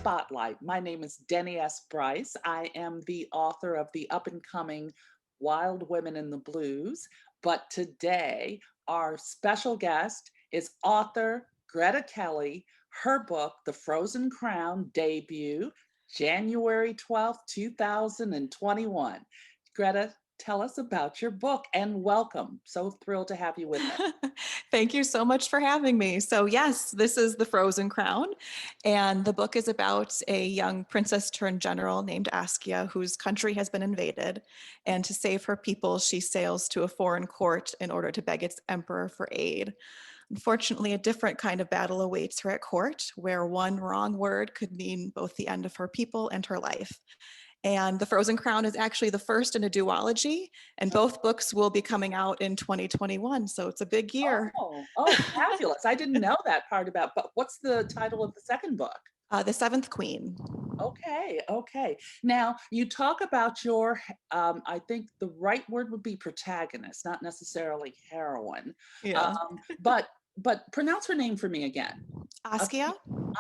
Spotlight. My name is Denny S Bryce. I am the author of the up and coming Wild Women in the Blues. But today, our special guest is author Greta Kelly. Her book, The Frozen Crown, debut January 12th, 2021. Greta, tell us about your book and welcome. So thrilled to have you with us. Thank you so much for having me. So yes, this is The Frozen Crown, and the book is about a young princess turned general named Askia whose country has been invaded, and to save her people, she sails to a foreign court in order to beg its emperor for aid. Unfortunately, a different kind of battle awaits her at court, where one wrong word could mean both the end of her people and her life. And The Frozen Crown is actually the first in a duology, and both books will be coming out in 2021. So it's a big year. Oh, fabulous. I didn't know that part about, but what's the title of the second book? The Seventh Queen. Okay, okay. Now, you talk about your, I think the right word would be protagonist, not necessarily heroine. Yeah. But pronounce her name for me again. Askia?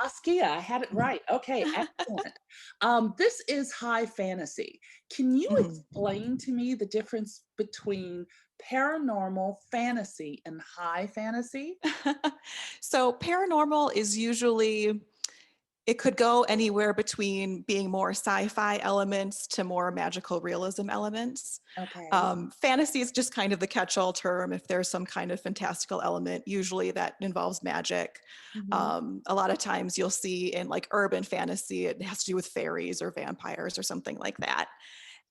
Askia, I had it right. Okay, excellent. This is high fantasy. Can you Mhm. explain to me the difference between paranormal fantasy and high fantasy? So paranormal is usually, it could go anywhere between being more sci-fi elements to more magical realism elements. Okay. Fantasy is just kind of the catch-all term if there's some kind of fantastical element, usually that involves magic. Mhm. A lot of times you'll see in like urban fantasy, it has to do with fairies or vampires or something like that.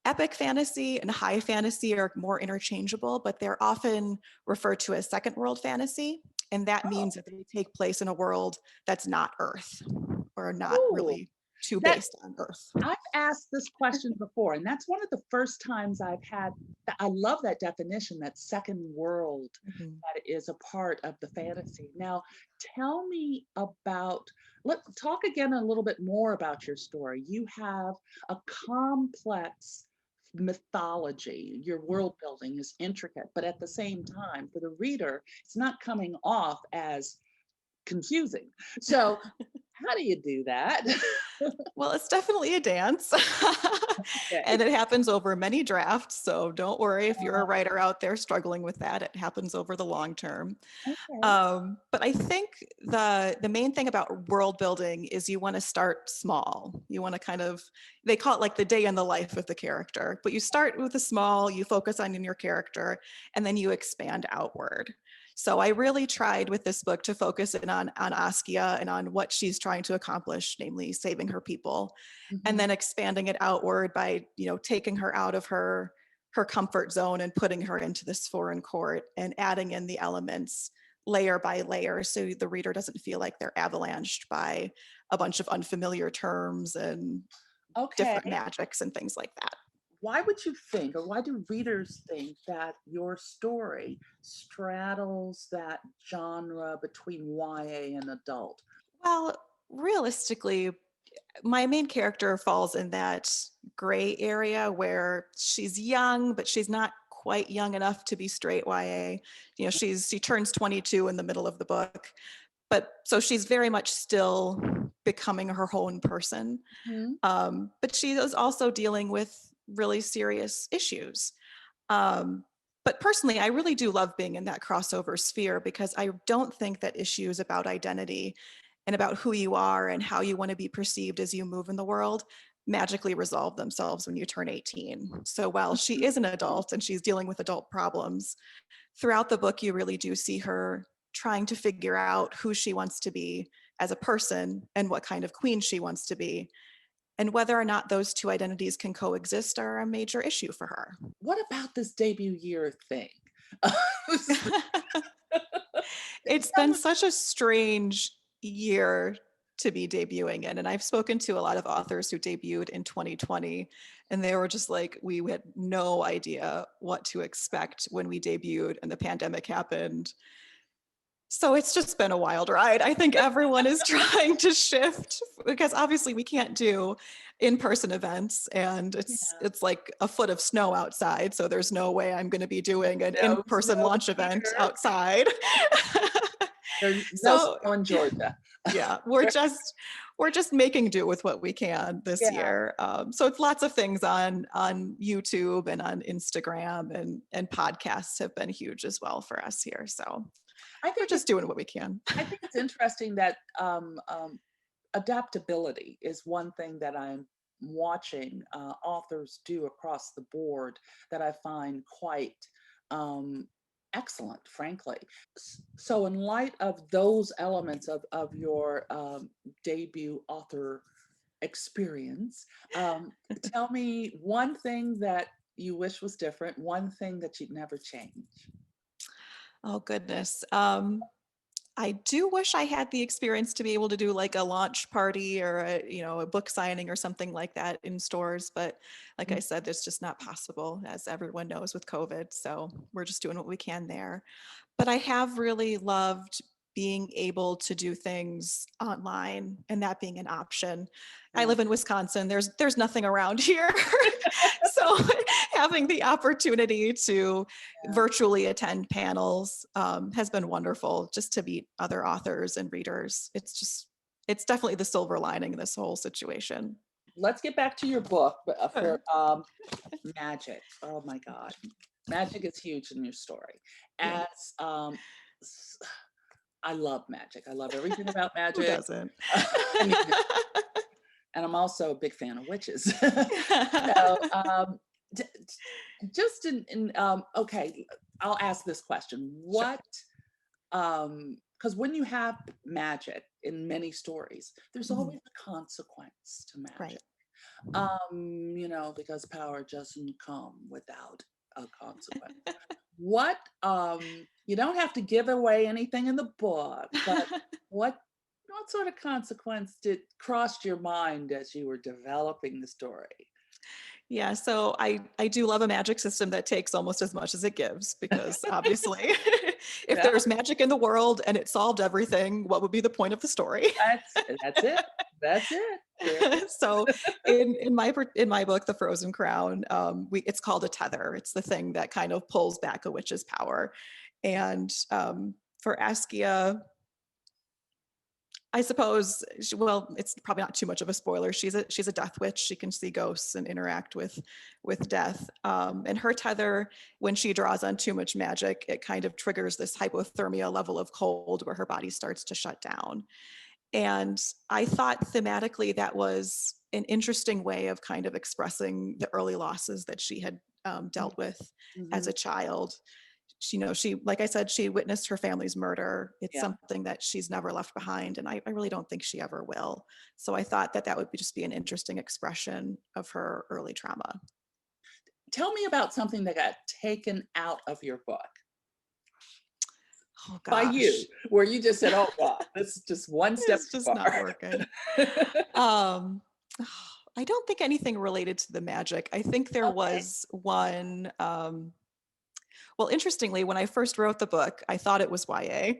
Epic fantasy and high fantasy are more interchangeable, but they're often referred to as second world fantasy. And that means Oh, that they take place in a world that's not Earth or not oh, really too that based on Earth. I've asked this question before, and that's one of the first times I've had that. I love that definition, that second world Mhm. that is a part of the fantasy. Now, tell me about, let's talk again a little bit more about your story. You have a complex mythology. Your world building is intricate, but at the same time, for the reader, it's not coming off as confusing. So, how do you do that? Well, it's definitely a dance. And Okay. it happens over many drafts. So don't worry if you're a writer out there struggling with that. It happens over the long term. Okay. But I think the main thing about world building is you want to start small. You want to kind of, they call it like the day in the life of the character, but you start with a small, you focus on your character, and then you expand outward. So I really tried with this book to focus in on Askia and on what she's trying to accomplish, namely saving her people, and Mhm. then expanding it outward by, taking her out of her comfort zone and putting her into this foreign court and adding in the elements layer by layer so the reader doesn't feel like they're avalanched by a bunch of unfamiliar terms and Okay. different magics and things like that. Why would you think, or why do readers think that your story straddles that genre between YA and adult? Well, realistically, my main character falls in that gray area where she's young, but she's not quite young enough to be straight YA. She turns 22 in the middle of the book, but so she's very much still becoming her own person. Mhm. But she is also dealing with really serious issues. Um, but personally, I really do love being in that crossover sphere because I don't think that issues about identity and about who you are and how you want to be perceived as you move in the world magically resolve themselves when you turn 18. So while she is an adult and she's dealing with adult problems, throughout the book, you really do see her trying to figure out who she wants to be as a person and what kind of queen she wants to be. And whether or not those two identities can coexist are a major issue for her. What about this debut year thing? It's Tell been me- such a strange year to be debuting in. And I've spoken to a lot of authors who debuted in 2020, and they were just like, we had no idea what to expect when we debuted and the pandemic happened. So it's just been a wild ride. I think everyone is trying to shift because obviously we can't do in-person events and it's Yeah, it's like a foot of snow outside. So there's no way I'm going to be doing an no in-person snow launch event here. outside. There's no So snow in Georgia. yeah, we're just making do with what we can this Yeah, year. So it's lots of things on YouTube and on Instagram, and podcasts have been huge as well for us here. So I we're think just it's doing what we can. I think it's interesting that adaptability is one thing that I'm watching authors do across the board that I find quite um, excellent, frankly. So, in light of those elements of your debut author experience, tell me one thing that you wish was different, one thing that you'd never change. Oh goodness. I do wish I had the experience to be able to do like a launch party or a book signing or something like that in stores. But like I said, it's just not possible, as everyone knows, with COVID. So we're just doing what we can there. But I have really loved being able to do things online and that being an option. I Yeah, live in Wisconsin. There's nothing around here. So having the opportunity to yeah. virtually attend panels has been wonderful, just to meet other authors and readers. It's definitely the silver lining in this whole situation. Let's get back to your book for Sure. magic. Oh my God. Magic is huge in your story. Yeah. As s- I love magic. I love everything about Who magic. doesn't? I mean, and I'm also a big fan of witches. So, just okay, I'll ask this question. Sure. What, because when you have magic in many stories, there's Mhm. always a consequence to magic. Right. Because power doesn't come without a consequence. What you don't have to give away anything in the book, but what what sort of consequence did crossed your mind as you were developing the story? Yeah, so I do love a magic system that takes almost as much as it gives, because obviously if Yeah, there's magic in the world and it solved everything, what would be the point of the story? that's it. That's it. There it So in my book, The Frozen Crown, it's called a tether. It's the thing that kind of pulls back a witch's power. And for Askia, I suppose, well, it's probably not too much of a spoiler. She's a death witch. She can see ghosts and interact with death. And her tether, when she draws on too much magic, it kind of triggers this hypothermia level of cold where her body starts to shut down. And I thought thematically that was an interesting way of kind of expressing the early losses that she had is. dealt with as Mhm. a child. She, like I said, she witnessed her family's murder. It's Yeah. something that she's never left behind, and I really don't think she ever will. So I thought that that would just be an interesting expression of her early trauma. Tell me about something that got taken out of your book Oh by you, gosh, where you just said, "Oh God, this is just one step it's too just not far." working. Um, I don't think anything related to the magic. I think there Okay. was one. Well, interestingly, when I first wrote the book, I thought it was YA.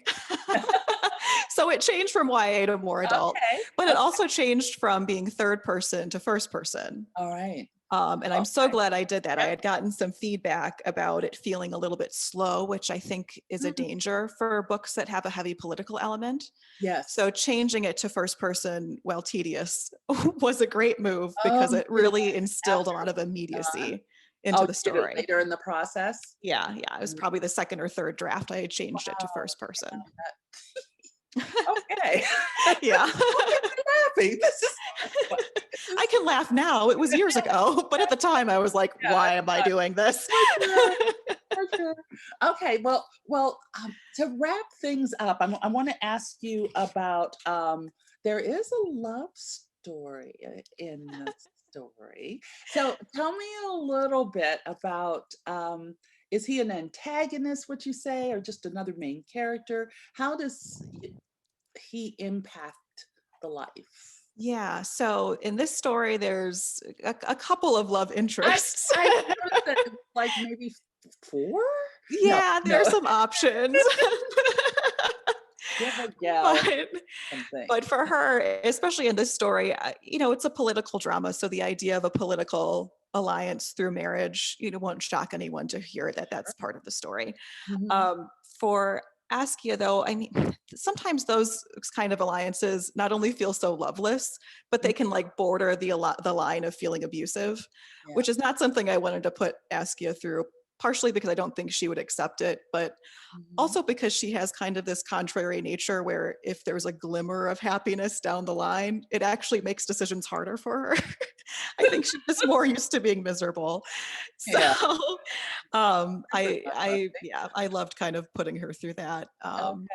So it changed from YA to more adult, Okay. but it Okay. also changed from being third person to first person. All right. And I'm so Okay. glad I did that. I Yep. had gotten some feedback about it feeling a little bit slow, which I think is a Mm, danger for books that have a heavy political element. yes. So changing it to first person, while tedious, was a great move because You it did it really instilled a after lot it of was done? immediacy into Oh, the you did it story. later in the process? Yeah, yeah. It was Mm, probably the second or third draft I had changed it to wow. first person. That okay. Yeah. Okay, we're laughing. This is what I can laugh now. It was years ago, but at the time I was like, yeah, why am I doing this? for sure, for sure. Okay, to wrap things up, I wanna ask you about, there is a love story in the story. So tell me a little bit about, is he an antagonist, would you say, or just another main character? How does he impact the life? Yeah. So in this story, there's a couple of love I interests. I noticed that it was like maybe 4? No, Yeah, there no. are some options. Give a gal but something. but for her, especially in this story, it's a political drama. So the idea of a political alliance through marriage, won't shock anyone to hear that that's part of the story. Mhm. Um, for Askia, though, I mean, sometimes those kind of alliances not only feel so loveless, but Mm, they can like border the line of feeling abusive, yeah. which is not something I wanted to put Askia through, partially because I don't think she would accept it, but Mhm. also because she has kind of this contrary nature where if there's a glimmer of happiness down the line, it actually makes decisions harder for her. I think she's just more used to being miserable. So Yeah, different yeah, nature. I loved kind of putting her through that. Okay.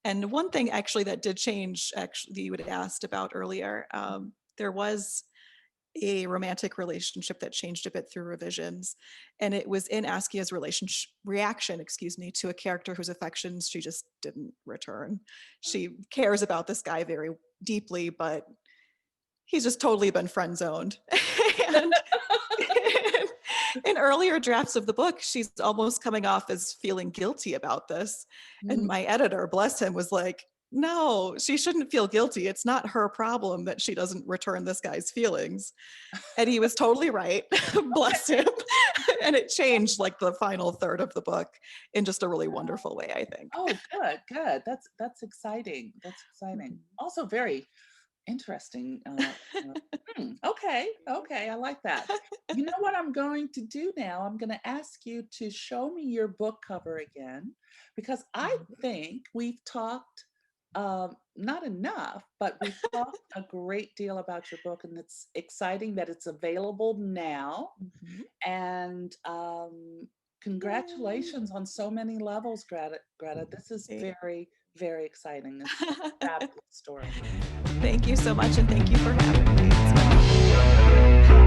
And one thing actually that did change, actually, you had asked about earlier, there was a romantic relationship that changed a bit through revisions, and it was in Askia's relationship reaction, excuse me, to a character whose affections she just didn't return. She cares about this guy very deeply, but he's just totally been friend zoned. And in earlier drafts of the book, she's almost coming off as feeling guilty about this. And Mm. my editor, bless him, was like, no, she shouldn't feel guilty. It's not her problem that she doesn't return this guy's feelings. And he was totally right. Bless him. And it changed like the final third of the book in just a really wonderful way, I think. Oh, good, good. That's exciting. That's exciting. Mhm. Also very interesting. Okay, okay, I like that. You know what I'm going to do now? I'm going to ask you to show me your book cover again because I think we've talked not enough, but we've talked a great deal about your book, and it's exciting that it's available now. Mhm. And Yay. congratulations on so many levels, Greta. Greta, this is Thank very, very exciting. It's a fabulous story. thank you so much, and thank you for having me. It's been lovely.